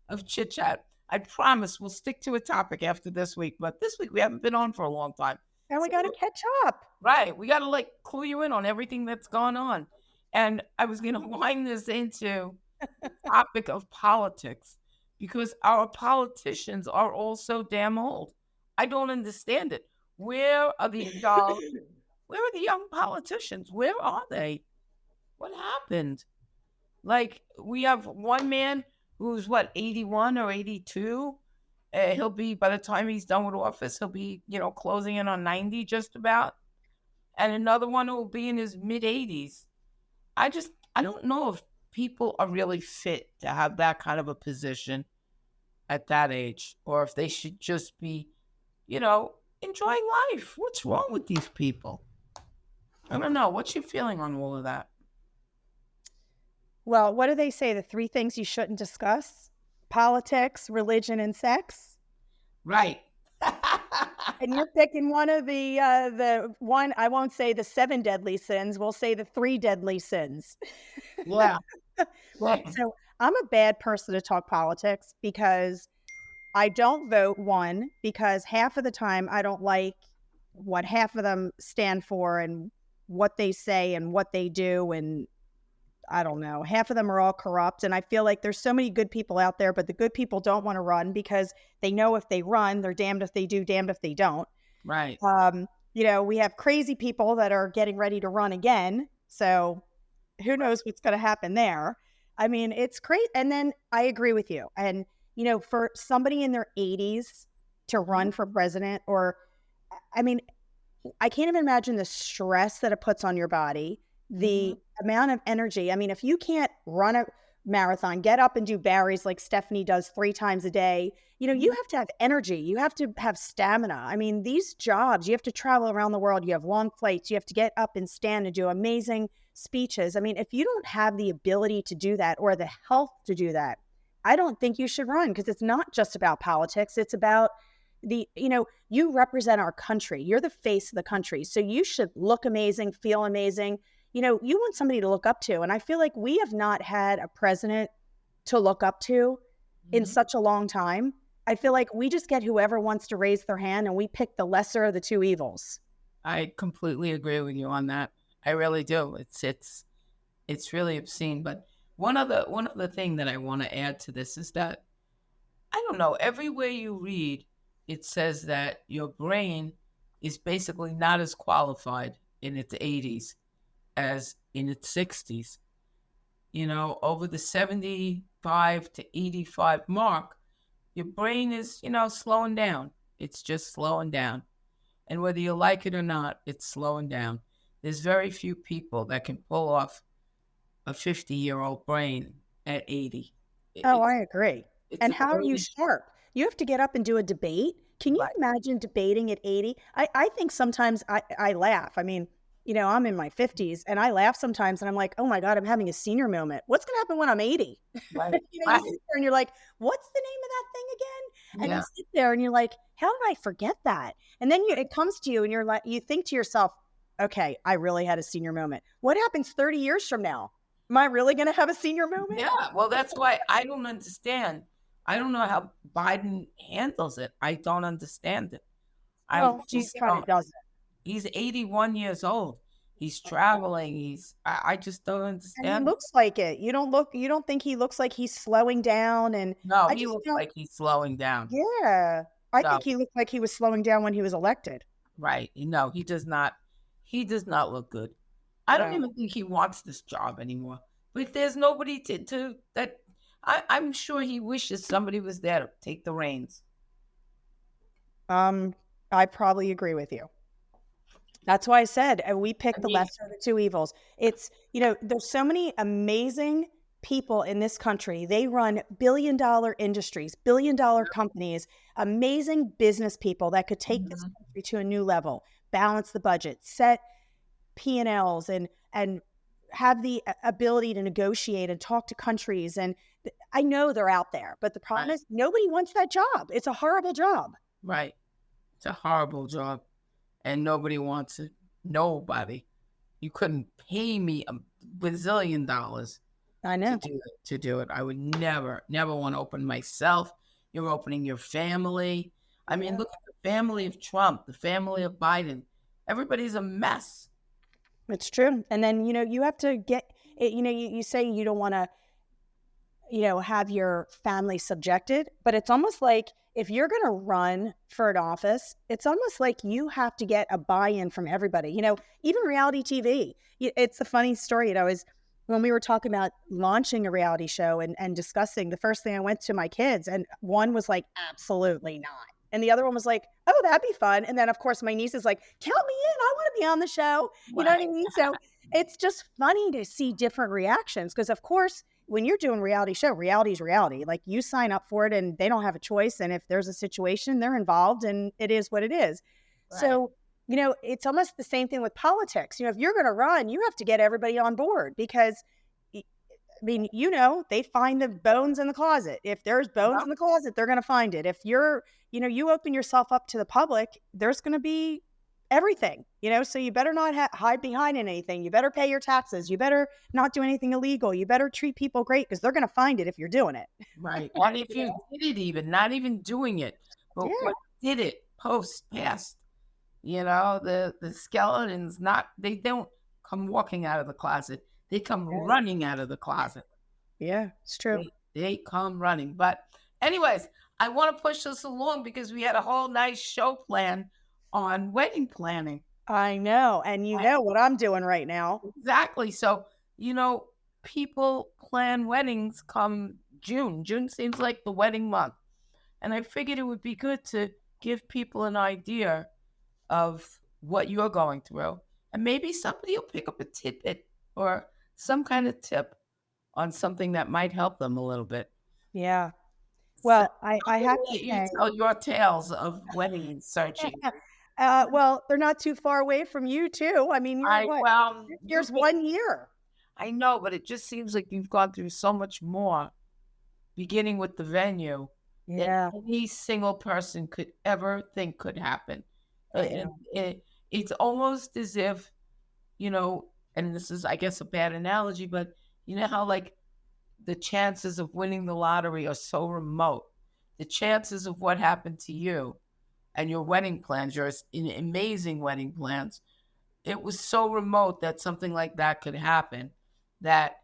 of chit chat. I promise we'll stick to a topic after this week. But this week we haven't been on for a long time. And we So got to catch up. right. We got to like clue you in on everything that's gone on. And I was going to wind this into the topic of politics because our politicians are all so damn old. I don't understand it. Where are the adults? Where are the young politicians? Where are they? What happened? Like, we have one man who's what, 81 or 82? He'll be, by the time he's done with office, he'll be, closing in on 90 just about and another one who will be in his mid 80s. I don't know if people are really fit to have that kind of a position at that age, or if they should just be, enjoying life. What's wrong with these people? I don't know. What's your feeling on all of that? Well, what do they say? The three things you shouldn't discuss: politics, religion, and sex. Right. And you're picking one of the one, I won't say the 7 deadly sins, we'll say the 3 deadly sins. Yeah. Right. So, I'm a bad person to talk politics because I don't vote, 1, because half of the time I don't like what half of them stand for and what they say and what they do, and I don't know, half of them are all corrupt, and I feel like there's so many good people out there, but the good people don't wanna run because they know if they run, they're damned if they do, damned if they don't. Right. We have crazy people that are getting ready to run again, so who knows what's gonna happen there. I mean, it's great, and then I agree with you, and for somebody in their 80s to Mhm. run for president, or I mean, I can't even imagine the stress that it puts on your body, Mhm. the amount of energy. I mean, if you can't run a marathon, get up and do Barry's like Stephanie does 3 times a day, you Mhm. have to have energy. You have to have stamina. I mean, these jobs, you have to travel around the world. You have long flights. You have to get up and stand and do amazing speeches. I mean, if you don't have the ability to do that or the health to do that, I don't think you should run, because it's not just about politics. It's about you represent our country. You're the face of the country. So you should look amazing, feel amazing. You want somebody to look up to. And I feel like we have not had a president to look up to in Mhm. such a long time. I feel like we just get whoever wants to raise their hand, and we pick the lesser of the two evils. I completely agree with you on that. I really do. It's really obscene. But one other thing that I want to add to this is that I don't know, everywhere you read, it says that your brain is basically not as qualified in its 80s as in its 60s. Over the 75 to 85 mark, your brain is, slowing down. It's just slowing down. And whether you like it or not, it's slowing down. There's very few people that can pull off a 50-year-old brain at 80. It, Oh, I it's agree. it's And a how are you very sharp? You have to get up and do a debate. Can you right, imagine debating at 80? I think sometimes I laugh. I mean, I'm in my 50s and I laugh sometimes and I'm like, oh my God, I'm having a senior moment. What's going to happen when I'm 80? right, You right. sit there and you're like, what's the name of that thing again? And you Yeah, sit there and you're like, how did I forget that? And then it comes to you and you're like, you think to yourself, okay, I really had a senior moment. What happens 30 years from now? Am I really going to have a senior moment? yeah. Well, that's why I don't understand. I don't know how Biden handles it. I don't understand it. I Well, he just kind of don't. does. He's 81 years old. He's traveling. I just don't And he understand it. looks like it. You don't think he looks like he's slowing down, and No, I he just looks like he's slowing down. yeah. I No, think he looked like he was slowing down when he was elected. right. No, he does not. He does not look good. I don't No. even think he wants this job anymore. But there's nobody to that. I'm sure he wishes somebody was there to take the reins. Um, I probably agree with you. That's why I said, we I pick the mean, lesser of the two evils. It's, there's so many amazing people in this country. They run billion-dollar industries, billion-dollar companies, amazing business people that could take this mhm, country to a new level, balance the budget, set P&Ls, and have the ability to negotiate and talk to countries, and I know they're out there, but the problem right, is nobody wants that job. It's a horrible job. right. It's a horrible job, and nobody wants it. Nobody. You couldn't pay me a bazillion dollars I to know. do it. To do it, I would never, never want to open myself. You're opening your family. I mean, Yeah. look at the family of Trump, the family of Biden. Everybody's a mess. It's true. And then, you have to get it, you say you don't wanna, have your family subjected, but it's almost like if you're going to run for an office, it's almost like you have to get a buy-in from everybody. Even reality TV. It's a funny story. Is when we were talking about launching a reality show and discussing, the first thing I went to my kids, and one was like, absolutely not. And the other one was like, oh, that'd be fun. And then, of course, my niece is like, count me in. I want to be on the show. You know what I Right, mean? So it's just funny to see different reactions because, of course, when you're doing reality show, reality is reality. Like, you sign up for it and they don't have a choice. And if there's a situation, they're involved and it is what it is. right, So, it's almost the same thing with politics. If you're going to run, you have to get everybody on board because I mean, they find the bones in the closet. If there's bones yep, in the closet, they're going to find it. If you open yourself up to the public, there's going to be everything, so you better not hide behind anything. You better pay your taxes. You better not do anything illegal. You better treat people great because they're going to find it if you're doing it. right. And if You you know? did it, even not even doing it, but Yeah. what did it post past? The skeletons not they don't come walking out of the closet. They come Yeah. running out of the closet. Yeah. It's true. They come running. But anyways, I want to push this along because we had a whole nice show plan on wedding planning. I know. And you Uh, know what I'm doing right now. Exactly. So, you know, people plan weddings come June. June seems like the wedding month. And I figured it would be good to give people an idea of what you're going through. And maybe somebody will pick up a tidbit or some kind of tip on something that might help them a little bit. Yeah. So Well, I I'm have gonna to let you say, tell your tales of wedding searching. well, they're not too far away from you too. I mean, you're I what? well, Here's you've been 1 year. I know, but it just seems like you've gone through so much more, beginning with the venue, than Yeah, any single person could ever think could happen. I And know. it's almost as if, and this is, I guess, a bad analogy, but you know how like the chances of winning the lottery are so remote. The chances of what happened to you and your wedding plans, your amazing wedding plans, it was so remote that something like that could happen that,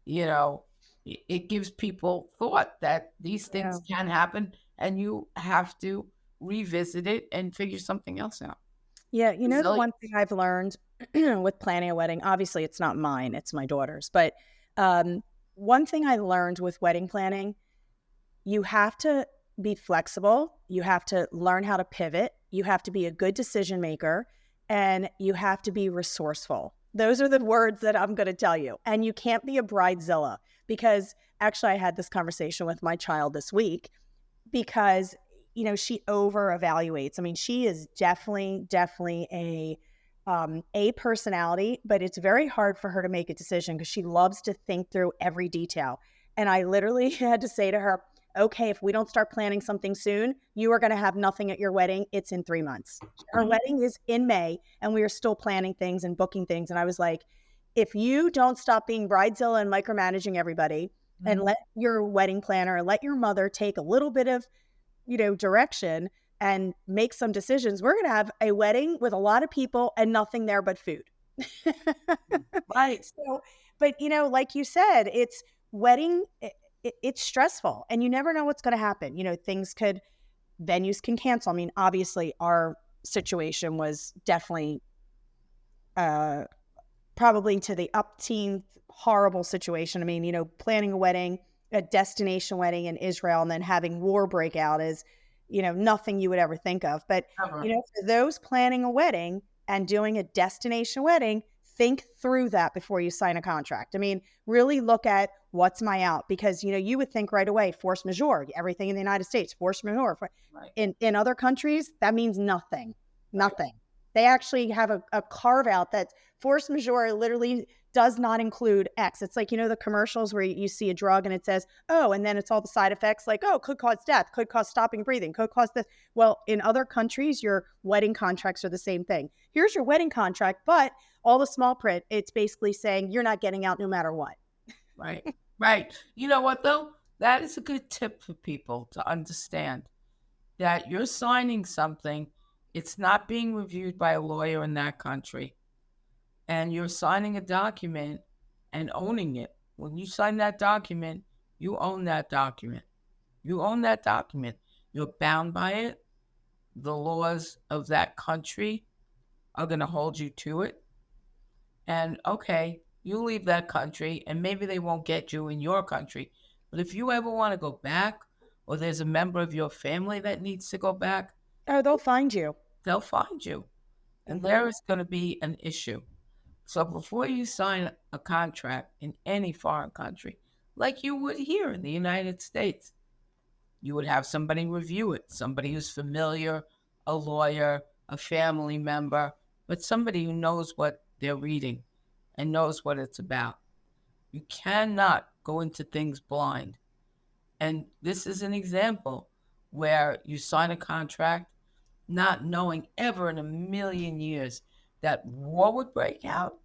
you know, it gives people thought that these Yeah. things can happen and you have to revisit it and figure something else out. Yeah, the one thing Resilience. I've learned with planning a wedding, obviously it's not mine, it's my daughter's, but um, one thing I learned with wedding planning, you have to be flexible, you have to learn how to pivot, you have to be a good decision maker, and you have to be resourceful. Those are the words that I'm going to tell you. And you can't be a bridezilla because actually I had this conversation with my child this week because she over evaluates. I mean, she is definitely a personality, but it's very hard for her to make a decision because she loves to think through every detail. And I literally had to say to her, okay, if we don't start planning something soon, you are going to have nothing at your wedding. It's in 3 months. Her Mhm, wedding is in May and we are still planning things and booking things. And I was like, if you don't stop being bridezilla and micromanaging everybody and mhm. let your wedding planner, let your mother take a little bit of direction and make some decisions, we're going to have a wedding with a lot of people and nothing there but food. Right. So, but like you said, it's wedding. It's stressful, and you never know what's going to happen. Venues can cancel. I mean, obviously, our situation was definitely uh, probably to the upteenth horrible situation. I mean, planning a wedding, a destination wedding in Israel, and then having war break out is, nothing you would ever think of. But, Ever. for those planning a wedding and doing a destination wedding, think through that before you sign a contract. I mean, really look at what's my out because, you would think right away, force majeure, everything in the United States, force majeure. Right. In other countries, that means nothing, Right. nothing. They actually have a carve out that force majeure literally does not include X. It's like, the commercials where you see a drug and it says, oh, and then it's all the side effects like, oh, could cause death, could cause stopping breathing, could cause this. Well, in other countries, your wedding contracts are the same thing. Here's your wedding contract, but all the small print, it's basically saying you're not getting out no matter what. Right. Right. You know what though? That is a good tip for people to understand that you're signing something, it's not being reviewed by a lawyer in that country. And you're signing a document and owning it. When you sign that document, you own that document. You own that document. You're bound by it. The laws of that country are going to hold you to it. And okay, you leave that country and maybe they won't get you in your country. But if you ever want to go back or there's a member of your family that needs to go back, Oh, they'll find you. they'll find you. And Hmm. there is going to be an issue. So before you sign a contract in any foreign country, like you would here in the United States, you would have somebody review it, somebody who's familiar, a lawyer, a family member, but somebody who knows what they're reading and knows what it's about. You cannot go into things blind. And this is an example where you sign a contract not knowing ever in a million years that war would break out.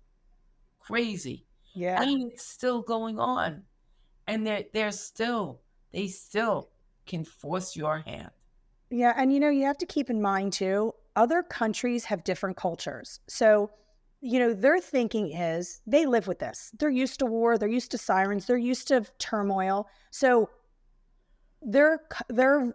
Crazy. Yeah. And it's still going on. And they still can force your hand. Yeah. And you have to keep in mind too, other countries have different cultures. So, their thinking is they live with this. They're used to war, they're used to sirens, they're used to turmoil. So their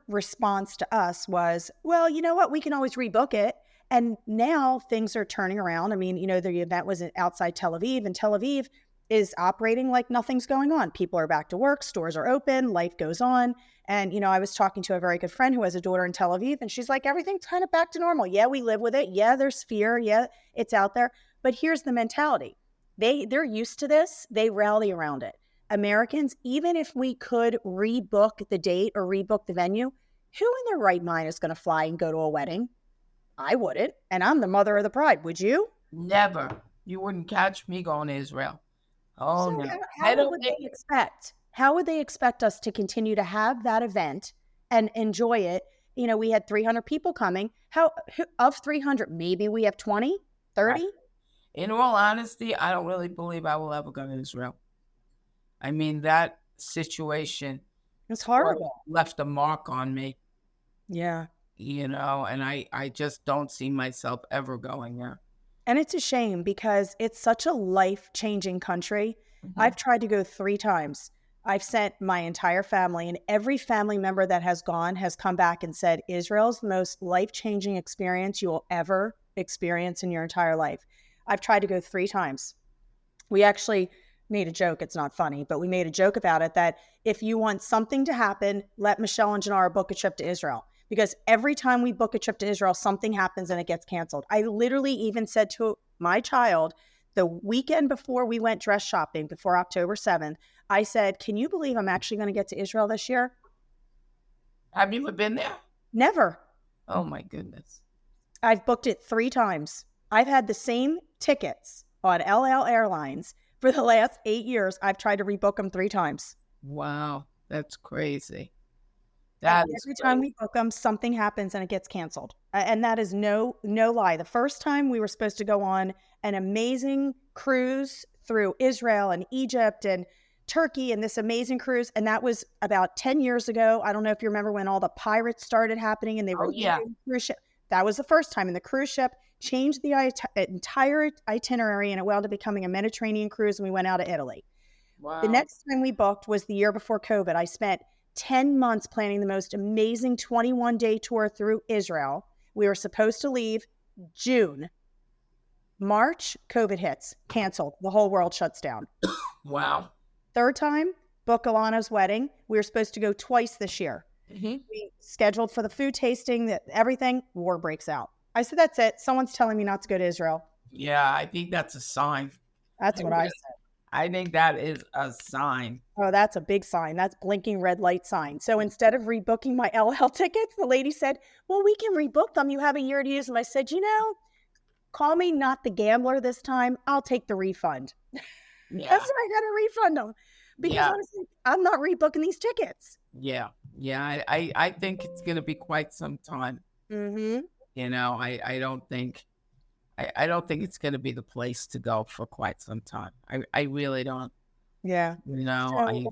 response to us was, well, you know what, we can always rebook it. And now things are turning around. I mean, the event was outside Tel Aviv, and Tel Aviv is operating like nothing's going on. People are back to work, stores are open, life goes on. And, I was talking to a very good friend who has a daughter in Tel Aviv, and she's like, everything's kind of back to normal. Yeah, we live with it. Yeah, there's fear. Yeah, it's out there. But here's the mentality. They're used to this. They rally around it. Americans, even if we could rebook the date or rebook the venue, who in their right mind is going to fly and go to a wedding? I wouldn't. And I'm the mother of the bride. Would you? Never. You wouldn't catch me going to Israel. Oh So no. I how don't would think they expect? How would they expect us to continue to have that event and enjoy it? We had 300 people coming. Of 300, maybe we have 20, I, 30? in all honesty, I don't really believe I will ever go to Israel. I mean, that situation It's sort of horrible. left a mark on me, Yeah. and I just don't see myself ever going there. And it's a shame because it's such a life-changing country. Mhm. I've tried to go 3 times. I've sent my entire family, and every family member that has gone has come back and said, Israel's the most life-changing experience you will ever experience in your entire life. I've tried to go 3 times. We actually made a joke. It's not funny, but we made a joke about it that if you want something to happen, let Michelle and Janara book a trip to Israel. Because every time we book a trip to Israel, something happens and it gets canceled. I literally even said to my child the weekend before we went dress shopping, before October 7th, I said, can you believe I'm actually going to get to Israel this year? Have you ever been there? Never. Oh my goodness. I've booked it 3 times. I've had the same tickets on LL Airlines for the last 8 years. I've tried to rebook them 3 times. Wow, that's crazy. And That is every time crazy. we book them, something happens and it gets canceled. And that is no lie. The first time we were supposed to go on an amazing cruise through Israel and Egypt and Turkey and this amazing cruise. And that was about 10 years ago. I don't know if you remember when all the pirates started happening and they were Oh yeah. leaving the cruise ship. That was the first time. And the cruise ship changed the entire itinerary and it wound up becoming a Mediterranean cruise. And we went out of Italy. The Wow. next time we booked was the year before COVID. I spent 10 months planning the most amazing 21-day tour through Israel. We were supposed to leave June. March, COVID hits, canceled. The whole world shuts down. Wow. Third time, book Alana's wedding. We were supposed to go twice this year. Hmm. We scheduled for the food tasting, everything, war breaks out. I said, that's it. Someone's telling me not to go to Israel. Yeah, I think that's a sign. That's I what I really, said. I think that is a sign. Oh, that's a big sign. That's blinking red light sign. So instead of rebooking my LL tickets, the lady said, well, we can rebook them. You have a year to use them. I said, call me not the gambler this time. I'll take the refund. Yeah. That's why I got to refund them because Yeah. honestly, I'm not rebooking these tickets. Yeah. Yeah. I think it's gonna be quite some time. Mm-hmm. I don't think I don't think it's gonna be the place to go for quite some time. I really don't. Yeah. So, I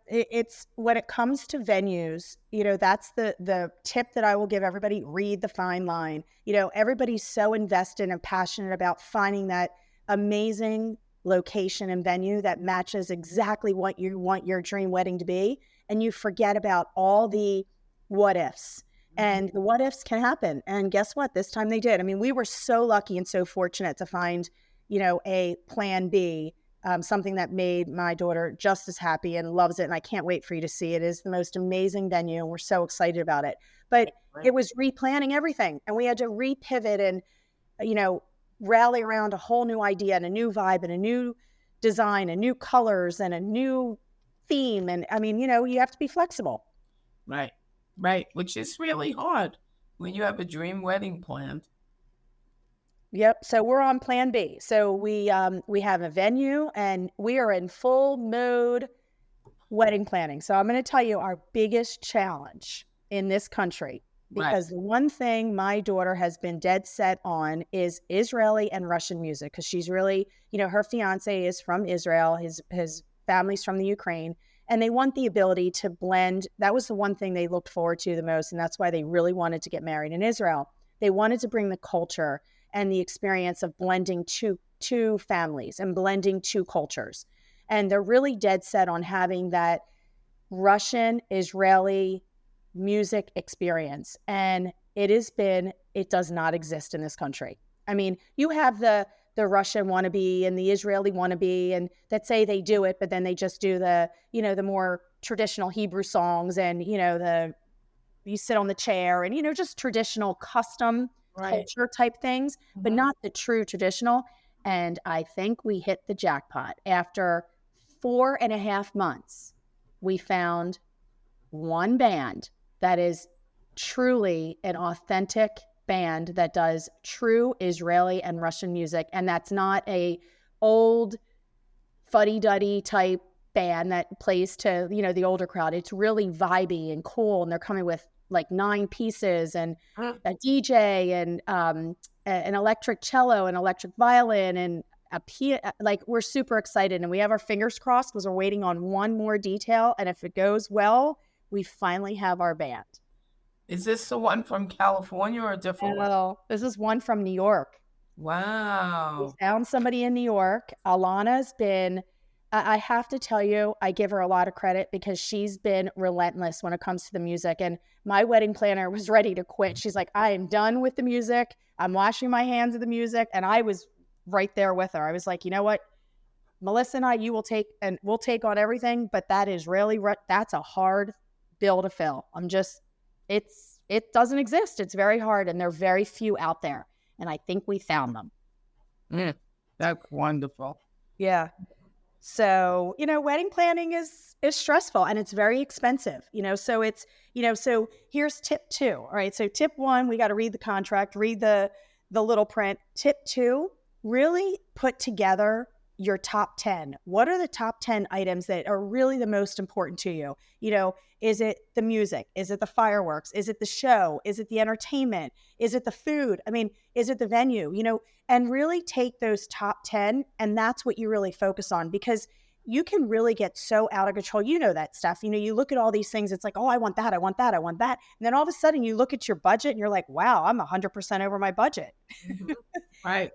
it's when it comes to venues, that's the tip that I will give everybody, read the fine line. Everybody's so invested and passionate about finding that amazing location and venue that matches exactly what you want your dream wedding to be. And you forget about all the what ifs. And the what ifs can happen. And guess what? This time they did. I mean, we were so lucky and so fortunate to find, a plan B, something that made my daughter just as happy and loves it. And I can't wait for you to see it. It is the most amazing venue. And we're so excited about it. But it was replanning everything. And we had to repivot and, you know, rally around a whole new idea and a new vibe and a new design and new colors and a new theme. And I mean, you have to be flexible. right. Right. Which is really hard when you have a dream wedding planned. Yep. So we're on plan B. So we have a venue and we are in full mode wedding planning. So I'm going to tell you our biggest challenge in this country, Right. because the one thing my daughter has been dead set on is Israeli and Russian music, because she's really, her fiance is from Israel, his family's from the Ukraine, and they want the ability to blend. That was the one thing they looked forward to the most, and that's why they really wanted to get married in Israel. They wanted to bring the culture and the experience of blending two families and blending two cultures. And they're really dead set on having that Russian Israeli music experience. And it does not exist in this country. I mean, you have the the Russian wannabe and the Israeli wannabe, and that say they do it, but then they just do the, the more traditional Hebrew songs, and, you sit on the chair, and, just traditional custom Right. culture type things, but Mhm. not the true traditional. And I think we hit the jackpot. After 4.5 months, we found one band that is truly an authentic band that does true Israeli and Russian music. And that's not a old fuddy-duddy type band that plays to, the older crowd. It's really vibey and cool, and they're coming with like 9 pieces and Mm. a DJ and an electric cello and electric violin and like, we're super excited, and we have our fingers crossed because we're waiting on one more detail, and if it goes well, we finally have our band. Is this the one from California or a different one? Oh, this is one from New York. We Wow. found somebody in New York. Alana's been, I have to tell you, I give her a lot of credit because she's been relentless when it comes to the music. And my wedding planner was ready to quit. She's like, I am done with the music. I'm washing my hands of the music. And I was right there with her. I was like, you know what? Melissa and I, you will take, and we'll take on everything, but that is really, that's a hard bill to fill. It doesn't exist. It's very hard, and there are very few out there. And I think we found them. Mm, that's wonderful. Yeah. So, wedding planning is stressful, and it's very expensive, so it's, so here's tip 2. All right. So tip 1, we got to read the contract, read the little print. Tip 2, really put together your top 10. What are the top 10 items that are really the most important to you? Is it the music? Is it the fireworks? Is it the show? Is it the entertainment? Is it the food? I mean, is it the venue? And really take those top 10, and that's what you really focus on, because you can really get so out of control. You know that stuff. You look at all these things, it's like, oh, I want that, I want that, I want that. And then all of a sudden you look at your budget and you're like, wow, I'm 100% over my budget. Mhm. Right.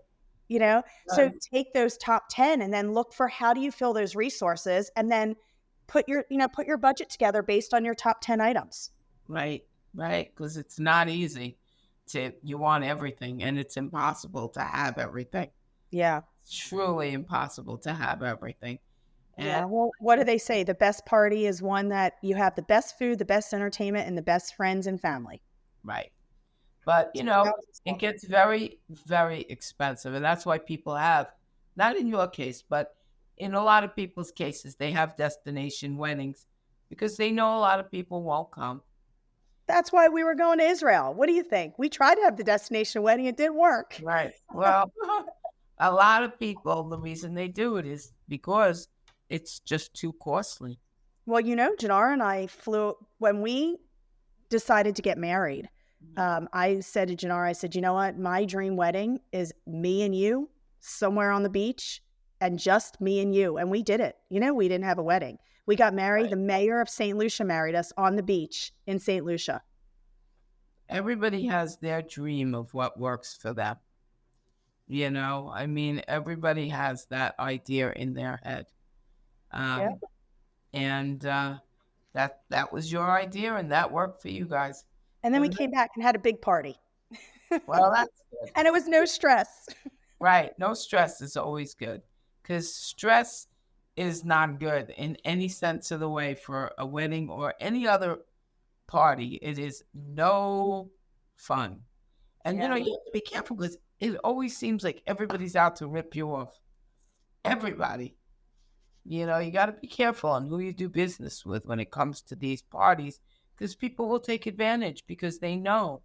So Right. take those top 10 and then look for, how do you fill those resources, and then put your budget together based on your top 10 items. Right. Right. Because it's not easy you want everything, and it's impossible to have everything. Yeah. It's truly impossible to have everything. And Yeah. Well, what do they say? The best party is one that you have the best food, the best entertainment, and the best friends and family. right. But, That was it cool. gets very, very expensive. And that's why people have, not in your case, but in a lot of people's cases, they have destination weddings because they know a lot of people won't come. That's why we were going to Israel. What do you think? We tried to have the destination wedding. It didn't work. Right. Well, a lot of people, the reason they do it is because it's just too costly. Well, Janara and I flew when we decided to get married. Mhm. I said to Janara, I said, you know what? My dream wedding is me and you somewhere on the beach, and just me and you. And we did it. We didn't have a wedding. We got married. Right. The mayor of St. Lucia married us on the beach in St. Lucia. Everybody has their dream of what works for them. I mean, everybody has that idea in their head. Yeah. Um, and that was your idea, and that worked for you guys. And then we And came back and had a big party. well, that's good. And it was no stress. Right. No stress is always good because stress is not good in any sense of the way for a wedding or any other party. It is no fun. And Yeah. you have to be careful because it always seems like everybody's out to rip you off. Everybody. You got to be careful on who you do business with when it comes to these parties because people will take advantage because they know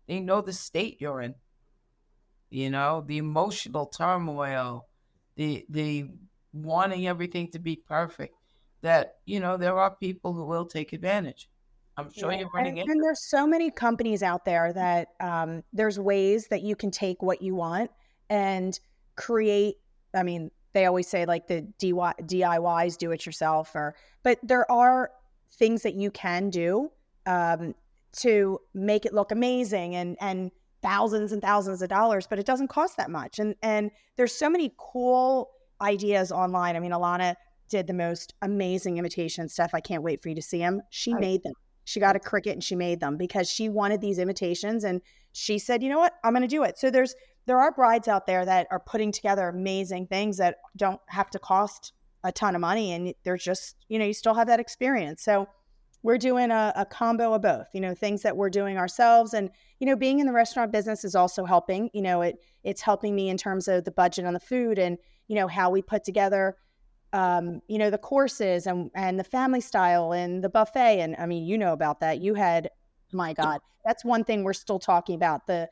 the state you're in, the emotional turmoil, the wanting everything to be perfect, that, there are people who will take advantage. I'm Yeah, sure you're and running into. and there's so many companies out there that, there's ways that you can take what you want and create. I mean, they always say like the DIYs, do it yourself, but there are things that you can do, um, to make it look amazing, and thousands and thousands of dollars, but it doesn't cost that much. And there's so many cool ideas online. I mean, Alana did the most amazing imitation stuff. I can't wait for you to see them. She Right. made them. She got a Cricut and she made them because she wanted these imitations, and she said, "You know what? I'm going to do it." So there are brides out there that are putting together amazing things that don't have to cost a ton of money, and they're just, you still have that experience. So we're doing a combo of both, things that we're doing ourselves. And, being in the restaurant business is also helping. It's helping me in terms of the budget on the food and, how we put together the courses and the family style and the buffet. And I mean, about that. You had, my God, that's one thing we're still talking about. The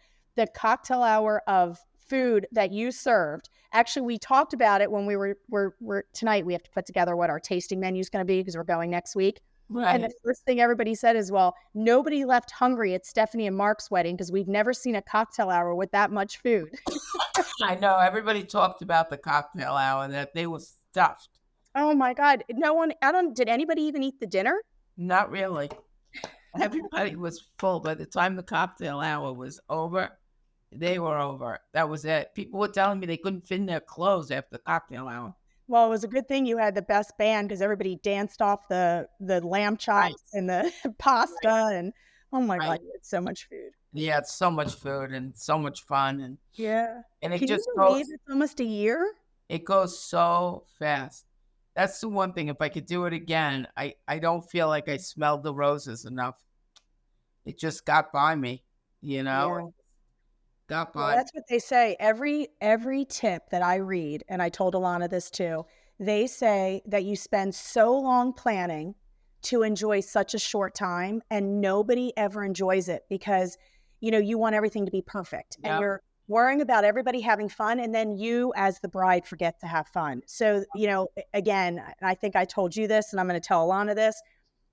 cocktail hour of food that you served. Actually, we talked about it when we're tonight. We have to put together what our tasting menu is going to be because we're going next week. And Right. the first thing everybody said is, well, nobody left hungry at Stephanie and Mark's wedding because we've never seen a cocktail hour with that much food. I know everybody talked about the cocktail hour, that they were stuffed. Oh my God. No one, did anybody even eat the dinner? Not really. Everybody was full. By the time the cocktail hour was over, they were over. That was it. People were telling me they couldn't fit in their clothes after the cocktail hour. Well, it was a good thing you had the best band because everybody danced off the lamb Right, chops and the pasta and oh my God, right. you had so much food. Yeah, it's so much food and so much fun, Yeah. and it Can you just believe goes it's almost a year? it goes so fast. That's the one thing. If I could do it again, I don't feel like I smelled the roses enough. It just got by me, you know? Yeah. Got Well, by me. that's what they say. Every tip that I read, and I told Alana this too, they say that you spend so long planning to enjoy such a short time, and nobody ever enjoys it because you want everything to be perfect and Yep. you're worrying about everybody having fun, and then you as the bride forget to have fun. So, again, and I think I told you this, and I'm going to tell Alana this,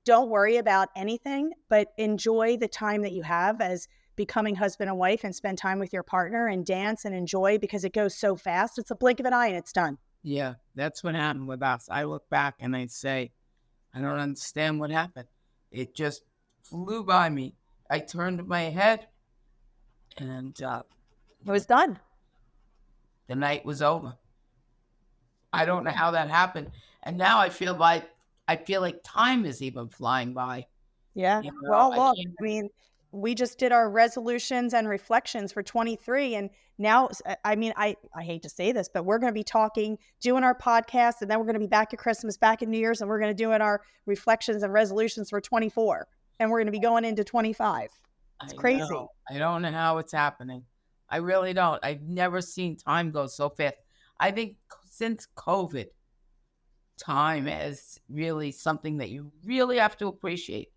don't worry about anything, but enjoy the time that you have as becoming husband and wife and spend time with your partner and dance and enjoy because it goes so fast. It's a blink of an eye and it's done. Yeah, that's what happened with us. I look back and I say, I don't understand what happened. It just flew by me. I turned my head and It was done. the night was over. I don't know how that happened. And now I feel like time is even flying by. Yeah. Well, I look, can't. I mean, we just did our resolutions and reflections for 23 and now I mean I hate to say this, but we're going to be doing our podcast and then we're going to be back at Christmas, back at New Year's and we're going to do our reflections and resolutions for 24 and we're going to be going into 25. It's I crazy. know. I don't know how it's happening. I really don't. I've never seen time go so fast. I think since COVID, time is really something that you really have to appreciate.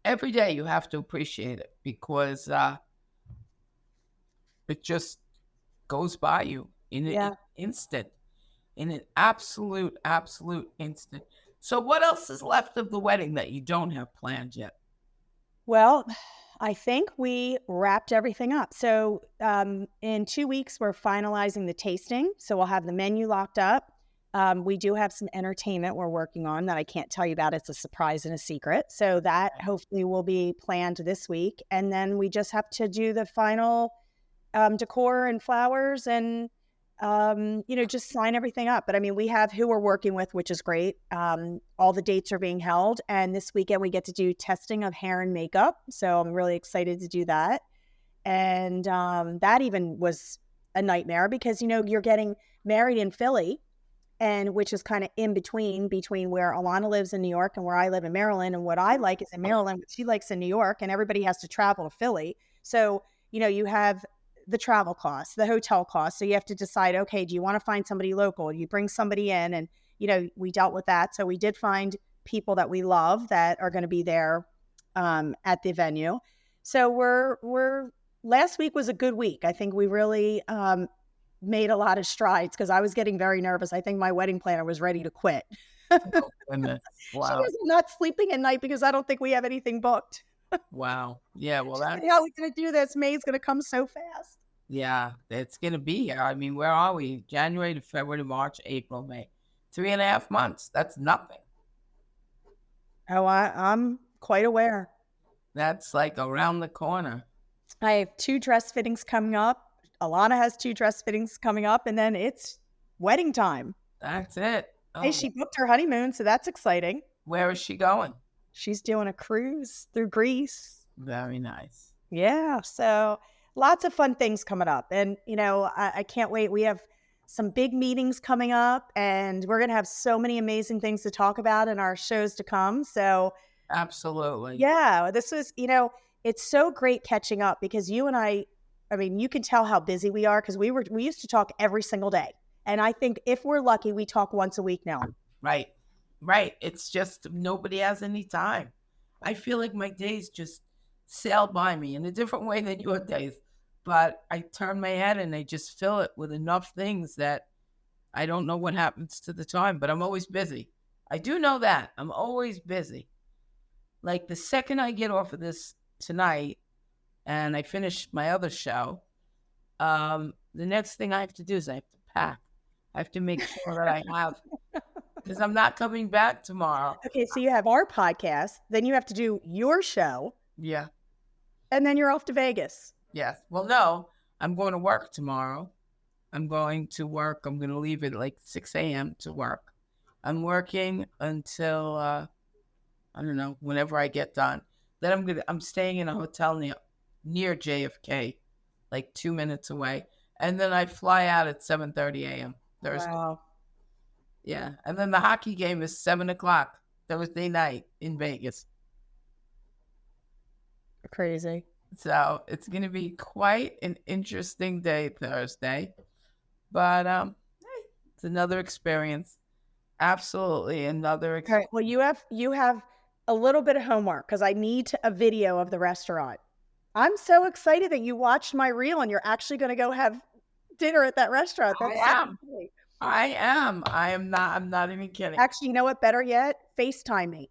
Every day you have to appreciate it because it just goes by you in an Yeah. instant, in an absolute, absolute instant. So, what else is left of the wedding that you don't have planned yet? Well, I think we wrapped everything up. So, in 2 weeks, we're finalizing the tasting. So, we'll have the menu locked up. We do have some entertainment we're working on that I can't tell you about. It's a surprise and a secret. So, that hopefully will be planned this week. And then we just have to do the final decor and flowers and just sign everything up. But I mean, we have who we're working with, which is great. All the dates are being held, and this weekend we get to do testing of hair and makeup. So I'm really excited to do that. And that even was a nightmare because you're getting married in Philly, and which is kind of in between where Alana lives in New York and where I live in Maryland. And what I like is in Maryland, what she likes in New York, and everybody has to travel to Philly. So you have the travel costs, the hotel costs. So you have to decide, okay, do you want to find somebody local? Do you bring somebody in? And, we dealt with that. So we did find people that we love that are going to be there at the venue. So last week was a good week. I think we really made a lot of strides because I was getting very nervous. I think my wedding planner was ready to quit. Oh, goodness. She Wow. goes, I'm not sleeping at night because I don't think we have anything booked. Wow. Yeah. Well, How are we going to do this? May's going to come so fast. yeah, it's going to be. I mean, where are we? January to February, March, April, May. 3.5 months. That's nothing. Oh, I'm quite aware. That's like around the corner. I have 2 dress fittings coming up. Alana has 2 dress fittings coming up, and then it's wedding time. That's it. Hey, Oh, she booked her honeymoon, so that's exciting. where is she going? She's doing a cruise through Greece. Very nice. Yeah, so lots of fun things coming up. And, I can't wait. We have some big meetings coming up, and we're going to have so many amazing things to talk about in our shows to come. So, Absolutely. yeah, this was, it's so great catching up because you and I mean, you can tell how busy we are because we used to talk every single day. And I think if we're lucky, we talk once a week now. Right. Right. It's just nobody has any time. I feel like my days just sail by me in a different way than your days. But I turn my head and I just fill it with enough things that I don't know what happens to the time, but I'm always busy. I do know that. I'm always busy. Like the second I get off of this tonight and I finish my other show, the next thing I have to do is I have to pack. I have to make sure that I have, because I'm not coming back tomorrow. Okay, so you have our podcast, then you have to do your show, Yeah. and then you're off to Vegas. Yes. Well, no, I'm going to work tomorrow. I'm going to work. I'm going to leave at like 6 a.m. to work. I'm working until I don't know, whenever I get done. Then I'm staying in a hotel near JFK, like 2 minutes away. And then I fly out at 7:30 a.m. Thursday. Wow. Yeah. And then the hockey game is 7 o'clock Thursday night in Vegas. Crazy. So it's gonna be quite an interesting day Thursday. But hey, it's another experience. Absolutely another All right. Well, you have a little bit of homework because I need a video of the restaurant. I'm so excited that you watched my reel and you're actually going to go have dinner at that restaurant. I That's so am. exciting. I am. I'm not even kidding. Actually, you know what? Better yet, FaceTime me.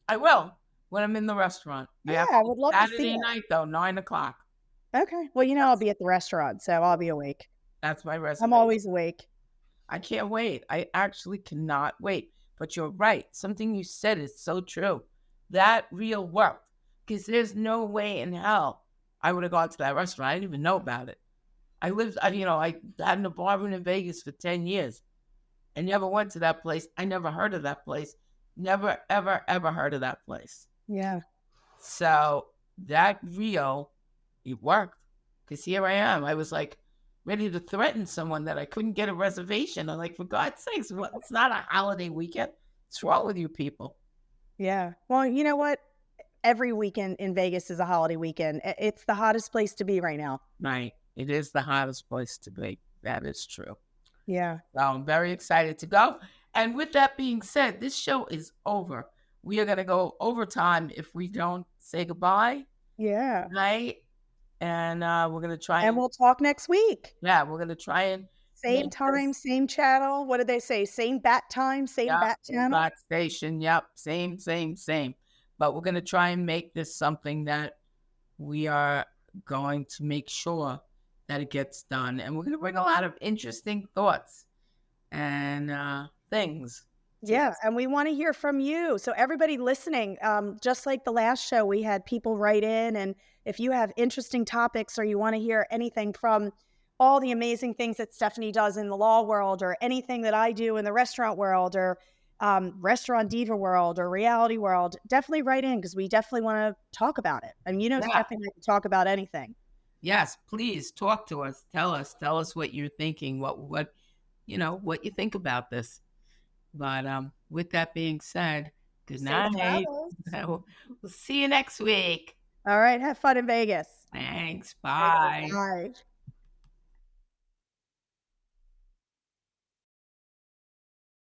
I will when I'm in the restaurant. You Yeah, have I to, would love to see Saturday it. night though, 9 o'clock. Okay. Well, I'll That's be at the restaurant, so I'll be awake. that's my I'm reservation. always awake. I can't wait. I actually cannot wait. But you're right. Something you said is so true. That reel worked because there's no way in hell I would have gone to that restaurant. I didn't even know about it. I had an apartment in Vegas for 10 years. I never went to that place. I never heard of that place. Never, ever, ever heard of that place. Yeah. So that reel, it worked because here I am. I was like ready to threaten someone that I couldn't get a reservation. I'm like, for God's sakes, it's not a holiday weekend. What's wrong with you people? Yeah. Well, you know what? Every weekend in Vegas is a holiday weekend. It's the hottest place to be right now. Right. It is the hottest place to be. That is true. Yeah. So I'm very excited to go. And with that being said, this show is over. We are going to go overtime if we don't say goodbye Yeah. tonight. And we're going to try And we'll talk next week. we're going to try and Same make time, this, same channel. What did they say? Same bat time, same yep, bat same channel? back station. Yep. Same, same, same. But we're going to try and make this something that we are going to make sure that it gets done. And we're going to bring a lot of interesting thoughts and things. Yeah, and we want to hear from you. So everybody listening, just like the last show, we had people write in, and if you have interesting topics or you want to hear anything from all the amazing things that Stephanie does in the law world, or anything that I do in the restaurant world, or restaurant diva world, or reality world, definitely write in because we definitely want to talk about it. And Yeah. Stephanie can talk about anything. Yes, please talk to us. Tell us what you're thinking, what you think about this. But with that being said, good Safe night. travels. We'll see you next week. All right, have fun in Vegas. Thanks. All right, Bye. bye.